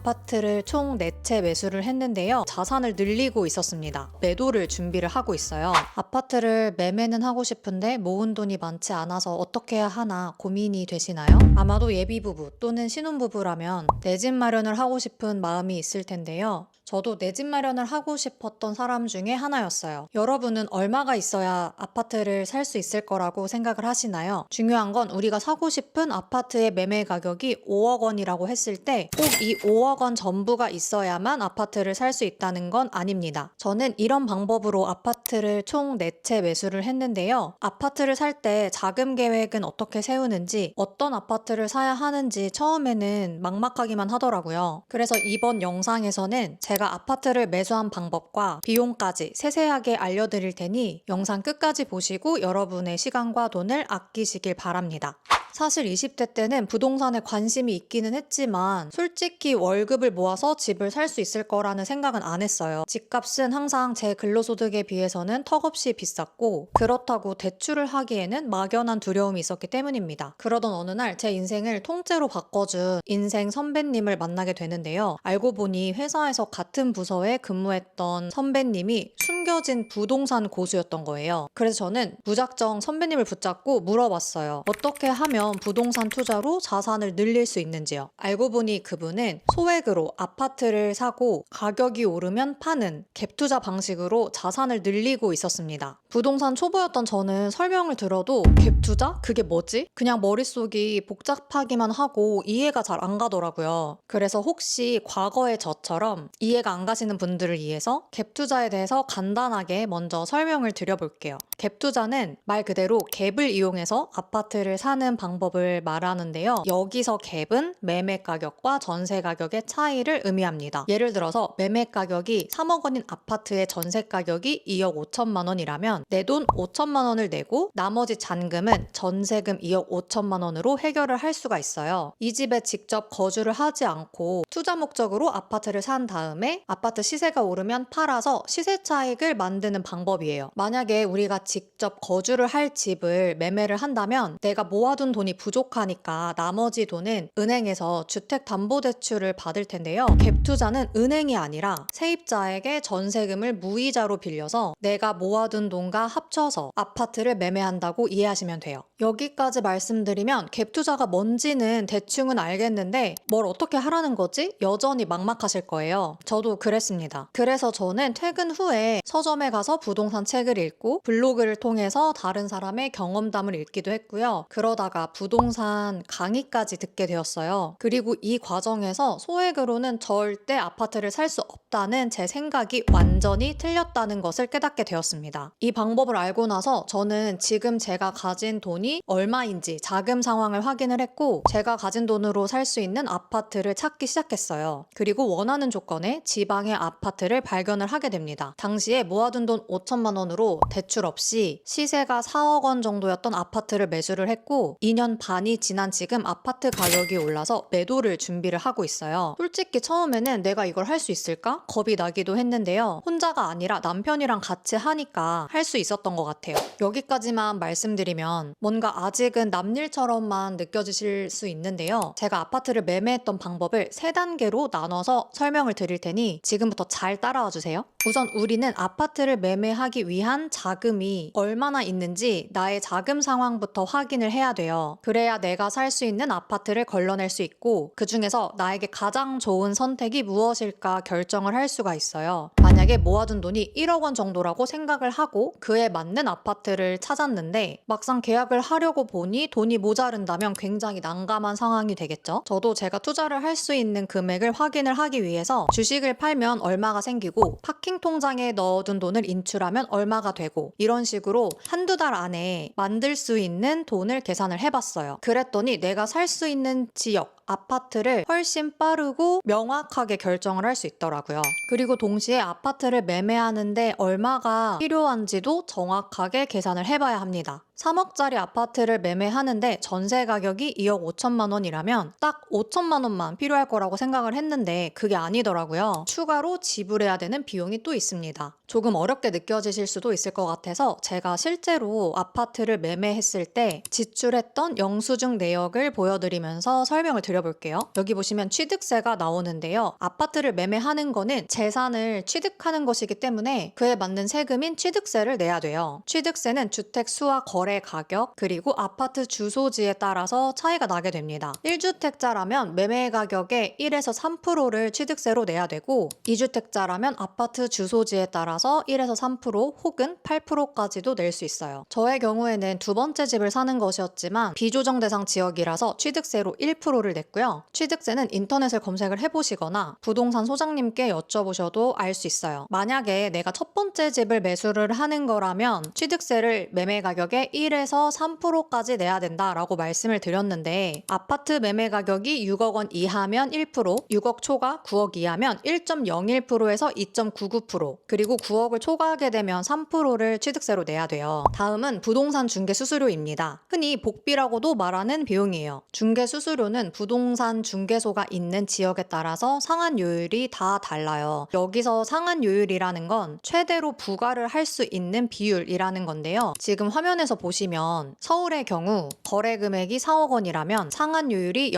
아파트를 총 4채 매수를 했는데요. 자산을 늘리고 있었습니다. 매도를 준비를 하고 있어요. 아파트를 매매는 하고 싶은데 모은 돈이 많지 않아서 어떻게 해야 하나 고민이 되시나요? 아마도 예비부부 또는 신혼부부라면 내 집 마련을 하고 싶은 마음이 있을 텐데요. 저도 내 집 마련을 하고 싶었던 사람 중에 하나였어요. 여러분은 얼마가 있어야 아파트를 살 수 있을 거라고 생각을 하시나요? 중요한 건 우리가 사고 싶은 아파트의 매매 가격이 5억 원이라고 했을 때 꼭 이 5억 원 전부가 있어야만 아파트를 살 수 있다는 건 아닙니다. 저는 이런 방법으로 아파트를 총 4채 매수를 했는데요. 아파트를 살 때 자금 계획은 어떻게 세우는지, 어떤 아파트를 사야 하는지 처음에는 막막하기만 하더라고요. 그래서 이번 영상에서는 제가 아파트를 매수한 방법과 비용까지 세세하게 알려드릴 테니 영상 끝까지 보시고 여러분의 시간과 돈을 아끼시길 바랍니다. 사실 20대 때는 부동산에 관심이 있기는 했지만 솔직히 월급을 모아서 집을 살 수 있을 거라는 생각은 안 했어요. 집값은 항상 제 근로소득에 비해서는 턱없이 비쌌고 그렇다고 대출을 하기에는 막연한 두려움이 있었기 때문입니다. 그러던 어느 날 제 인생을 통째로 바꿔준 인생 선배님을 만나게 되는데요. 알고 보니 회사에서 같은 부서에 근무했던 선배님이 숨겨진 부동산 고수였던 거예요. 그래서 저는 무작정 선배님을 붙잡고 물어봤어요. 어떻게 하면 부동산 투자로 자산을 늘릴 수 있는지요. 알고 보니 그분은 소액으로 아파트를 사고 가격이 오르면 파는 갭 투자 방식으로 자산을 늘리고 있었습니다. 부동산 초보였던 저는 설명을 들어도 갭 투자? 그게 뭐지? 그냥 머릿속이 복잡하기만 하고 이해가 잘 안 가더라고요. 그래서 혹시 과거의 저처럼 이해가 안 가시는 분들을 위해서 갭 투자에 대해서 간단하게 먼저 설명을 드려볼게요. 갭 투자는 말 그대로 갭을 이용해서 아파트를 사는 방법을 말하는데요. 여기서 갭은 매매 가격과 전세 가격의 차이를 의미합니다. 예를 들어서 매매 가격이 3억 원인 아파트의 전세 가격이 2억 5천만 원이라면 내 돈 5천만 원을 내고 나머지 잔금은 전세금 2억 5천만 원으로 해결을 할 수가 있어요. 이 집에 직접 거주를 하지 않고 투자 목적으로 아파트를 산 다음에 아파트 시세가 오르면 팔아서 시세 차익을 만드는 방법이에요. 만약에 우리가 직접 거주를 할 집을 매매를 한다면 내가 모아둔 돈이 부족하니까 나머지 돈은 은행에서 주택담보대출을 받을 텐데요. 갭 투자는 은행이 아니라 세입자에게 전세금을 무이자로 빌려서 내가 모아둔 돈과 합쳐서 아파트를 매매한다고 이해하시면 돼요. 여기까지 말씀드리면 갭 투자가 뭔지는 대충은 알겠는데 뭘 어떻게 하라는 거지? 여전히 막막하실 거예요. 저도 그랬습니다. 그래서 저는 퇴근 후에 서점에 가서 부동산 책을 읽고 블로그를 통해서 다른 사람의 경험담을 읽기도 했고요. 그러다가 부동산 강의까지 듣게 되었어요. 그리고 이 과정에서 소액으로는 절대 아파트를 살 수 없다는 제 생각이 완전히 틀렸다는 것을 깨닫게 되었습니다. 이 방법을 알고 나서 저는 지금 제가 가진 돈이 얼마인지 자금 상황을 확인을 했고 제가 가진 돈으로 살 수 있는 아파트를 찾기 시작했어요. 그리고 원하는 조건의 지방의 아파트를 발견을 하게 됩니다. 당시에 모아둔 돈 5천만 원으로 대출 없이 시세가 4억 원 정도였던 아파트를 매수를 했고 2년 반이 지난 지금 아파트 가격이 올라서 매도를 준비를 하고 있어요. 솔직히 처음에는 내가 이걸 할 수 있을까? 겁이 나기도 했는데요. 혼자가 아니라 남편이랑 같이 하니까 할 수 있었던 것 같아요. 여기까지만 말씀드리면 뭔가 아직은 남일처럼만 느껴지실 수 있는데요. 제가 아파트를 매매했던 방법을 3단계로 나눠서 설명을 드릴 테니 지금부터 잘 따라와 주세요. 우선 우리는 아파트를 매매하기 위한 자금이 얼마나 있는지 나의 자금 상황부터 확인을 해야 돼요. 그래야 내가 살 수 있는 아파트를 걸러낼 수 있고 그 중에서 나에게 가장 좋은 선택이 무엇일까 결정을 할 수가 있어요. 만약에 모아둔 돈이 1억 원 정도라고 생각을 하고 그에 맞는 아파트를 찾았는데 막상 계약을 하려고 보니 돈이 모자른다면 굉장히 난감한 상황이 되겠죠. 저도 제가 투자를 할 수 있는 금액을 확인을 하기 위해서 주식을 팔면 얼마가 생기고 파킹 통장에 넣어둔 돈을 인출하면 얼마가 되고 이런 식으로 한두 달 안에 만들 수 있는 돈을 계산을 해봤어요. 그랬더니 내가 살 수 있는 지역 아파트를 훨씬 빠르고 명확하게 결정을 할 수 있더라고요. 그리고 동시에 아파트를 매매하는데 얼마가 필요한지도 정확하게 계산을 해봐야 합니다. 3억짜리 아파트를 매매하는데 전세 가격이 2억 5천만 원이라면 딱 5천만 원만 필요할 거라고 생각을 했는데 그게 아니더라고요. 추가로 지불해야 되는 비용이 또 있습니다. 조금 어렵게 느껴지실 수도 있을 것 같아서 제가 실제로 아파트를 매매했을 때 지출했던 영수증 내역을 보여드리면서 설명을 드려볼게요. 그려볼게요. 여기 보시면 취득세가 나오는데요. 아파트를 매매하는 거는 재산을 취득하는 것이기 때문에 그에 맞는 세금인 취득세를 내야 돼요. 취득세는 주택 수와 거래 가격 그리고 아파트 주소지에 따라서 차이가 나게 됩니다. 1주택자라면 매매 가격의 1에서 3%를 취득세로 내야 되고 2주택자라면 아파트 주소지에 따라서 1에서 3% 혹은 8%까지도 낼 수 있어요. 저의 경우에는 두 번째 집을 사는 것이었지만 비조정 대상 지역이라서 취득세로 1%를 냈고요. 취득세는 인터넷을 검색을 해보시거나 부동산 소장님께 여쭤보셔도 알 수 있어요. 만약에 내가 첫 번째 집을 매수를 하는 거라면 취득세를 매매 가격의 1에서 3%까지 내야 된다라고 말씀을 드렸는데 아파트 매매 가격이 6억 원 이하면 1%, 6억 초과 9억 이하면 1.01%에서 2.99%, 그리고 9억을 초과하게 되면 3%를 취득세로 내야 돼요. 다음은 부동산 중개 수수료입니다. 흔히 복비라고도 말하는 비용이에요. 중개 수수료는 부동산 중개소가 있는 지역에 따라서 상한요율이 다 달라요. 여기서 상한요율이라는 건 최대로 부과를 할 수 있는 비율이라는 건데요. 지금 화면에서 보시면 서울의 경우 거래 금액이 4억 원이라면 상한요율이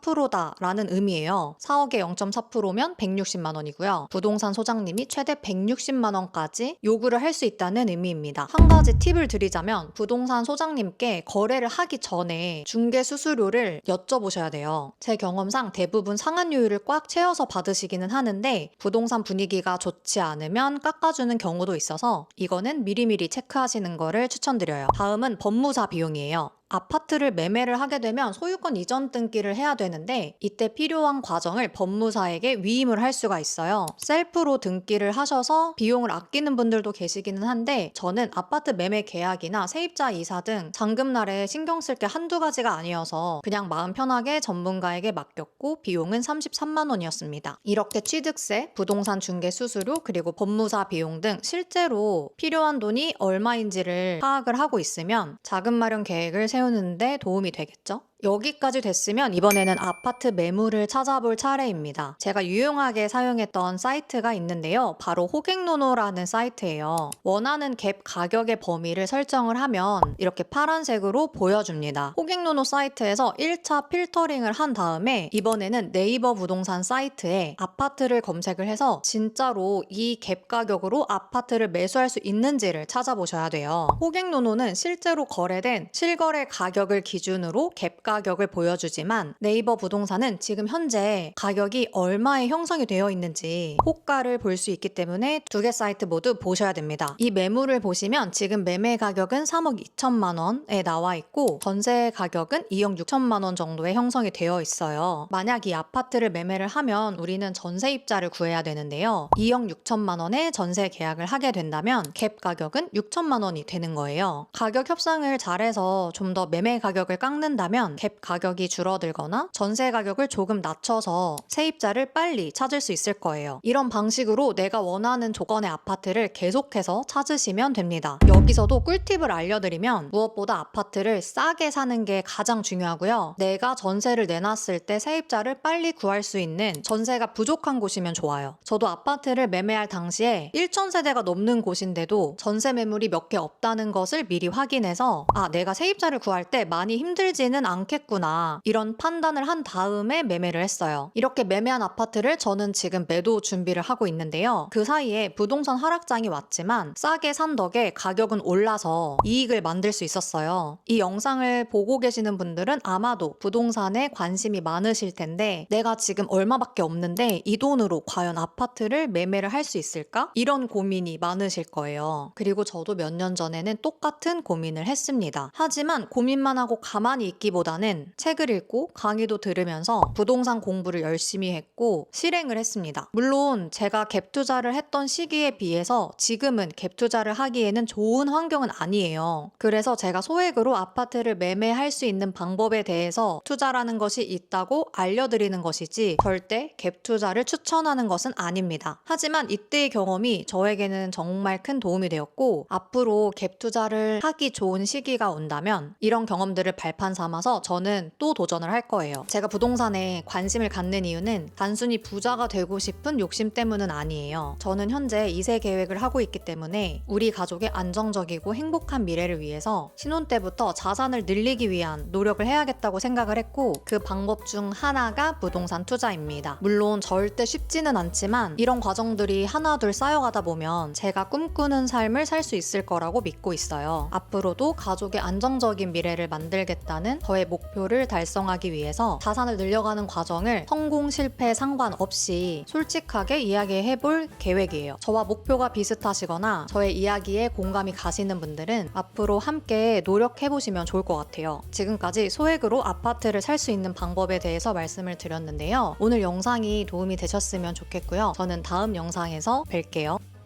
0.4%다라는 의미예요. 4억에 0.4%면 160만 원이고요. 부동산 소장님이 최대 160만 원까지 요구를 할 수 있다는 의미입니다. 한 가지 팁을 드리자면 부동산 소장님께 거래를 하기 전에 중개 수수료를 여쭤보셔야 돼요. 제 경험상 대부분 상한요율을 꽉 채워서 받으시기는 하는데 부동산 분위기가 좋지 않으면 깎아주는 경우도 있어서 이거는 미리미리 체크하시는 거를 추천드려요. 다음은 법무사 비용이에요. 아파트를 매매를 하게 되면 소유권 이전 등기를 해야 되는데 이때 필요한 과정을 법무사에게 위임을 할 수가 있어요. 셀프로 등기를 하셔서 비용을 아끼는 분들도 계시기는 한데 저는 아파트 매매 계약이나 세입자 이사 등 잔금날에 신경 쓸 게 한두 가지가 아니어서 그냥 마음 편하게 전문가에게 맡겼고 비용은 33만 원이었습니다. 이렇게 취득세, 부동산 중개 수수료, 그리고 법무사 비용 등 실제로 필요한 돈이 얼마인지를 파악을 하고 있으면 자금 마련 계획을 세우는데 도움이 되겠죠? 여기까지 됐으면 이번에는 아파트 매물을 찾아볼 차례입니다. 제가 유용하게 사용했던 사이트가 있는데요. 바로 호갱노노라는 사이트예요. 원하는 갭 가격의 범위를 설정을 하면 이렇게 파란색으로 보여줍니다. 호갱노노 사이트에서 1차 필터링을 한 다음에 이번에는 네이버 부동산 사이트에 아파트를 검색을 해서 진짜로 이 갭 가격으로 아파트를 매수할 수 있는지를 찾아보셔야 돼요. 호갱노노는 실제로 거래된 실거래 가격을 기준으로 갭 가격을 보여주지만 네이버 부동산은 지금 현재 가격이 얼마에 형성이 되어 있는지 호가를 볼 수 있기 때문에 두 개 사이트 모두 보셔야 됩니다. 이 매물을 보시면 지금 매매 가격은 3억 2천만 원에 나와 있고 전세 가격은 2억 6천만 원 정도에 형성이 되어 있어요. 만약 이 아파트를 매매를 하면 우리는 전세입자를 구해야 되는데요. 2억 6천만 원에 전세 계약을 하게 된다면 갭 가격은 6천만 원이 되는 거예요. 가격 협상을 잘해서 좀 더 매매 가격을 깎는다면 갭 가격이 줄어들거나 전세 가격을 조금 낮춰서 세입자를 빨리 찾을 수 있을 거예요. 이런 방식으로 내가 원하는 조건의 아파트를 계속해서 찾으시면 됩니다. 여기서도 꿀팁을 알려드리면 무엇보다 아파트를 싸게 사는 게 가장 중요하고요. 내가 전세를 내놨을 때 세입자를 빨리 구할 수 있는 전세가 부족한 곳이면 좋아요. 저도 아파트를 매매할 당시에 1,000세대가 넘는 곳인데도 전세 매물이 몇 개 없다는 것을 미리 확인해서 내가 세입자를 구할 때 많이 힘들지는 않겠구나 이런 판단을 한 다음에 매매를 했어요. 이렇게 매매한 아파트를 저는 지금 매도 준비를 하고 있는데요. 그 사이에 부동산 하락장이 왔지만 싸게 산 덕에 가격은 올라서 이익을 만들 수 있었어요. 이 영상을 보고 계시는 분들은 아마도 부동산에 관심이 많으실 텐데 내가 지금 얼마밖에 없는데 이 돈으로 과연 아파트를 매매를 할 수 있을까? 이런 고민이 많으실 거예요. 그리고 저도 몇 년 전에는 똑같은 고민을 했습니다. 하지만 고민만 하고 가만히 있기보다는 책을 읽고 강의도 들으면서 부동산 공부를 열심히 했고 실행을 했습니다. 물론 제가 갭 투자를 했던 시기에 비해서 지금은 갭 투자를 하기에는 좋은 환경은 아니에요. 그래서 제가 소액으로 아파트를 매매할 수 있는 방법에 대해서 투자라는 것이 있다고 알려드리는 것이지 절대 갭 투자를 추천하는 것은 아닙니다. 하지만 이때의 경험이 저에게는 정말 큰 도움이 되었고 앞으로 갭 투자를 하기 좋은 시기가 온다면 이런 경험들을 발판 삼아서 저는 또 도전을 할 거예요. 제가 부동산에 관심을 갖는 이유는 단순히 부자가 되고 싶은 욕심 때문은 아니에요. 저는 현재 2세 계획을 하고 있기 때문에 우리 가족의 안정적이고 행복한 미래를 위해서 신혼 때부터 자산을 늘리기 위한 노력을 해야겠다고 생각을 했고, 그 방법 중 하나가 부동산 투자입니다. 물론 절대 쉽지는 않지만 이런 과정들이 하나둘 쌓여가다 보면 제가 꿈꾸는 삶을 살 수 있을 거라고 믿고 있어요. 앞으로도 가족의 안정적인 미래를 만들겠다는 저의 목표를 달성하기 위해서 자산을 늘려가는 과정을 성공 실패 상관없이 솔직하게 이야기해볼 계획이에요. 저와 목표가 비슷하시거나 저의 이야기에 공감이 가시는 분들은 앞으로 함께 노력해보시면 좋을 것 같아요. 지금까지 소액으로 아파트를 살 수 있는 방법에 대해서 말씀을 드렸는데요. 오늘 영상이 도움이 되셨으면 좋겠고요. 저는 다음 영상에서 뵐게요.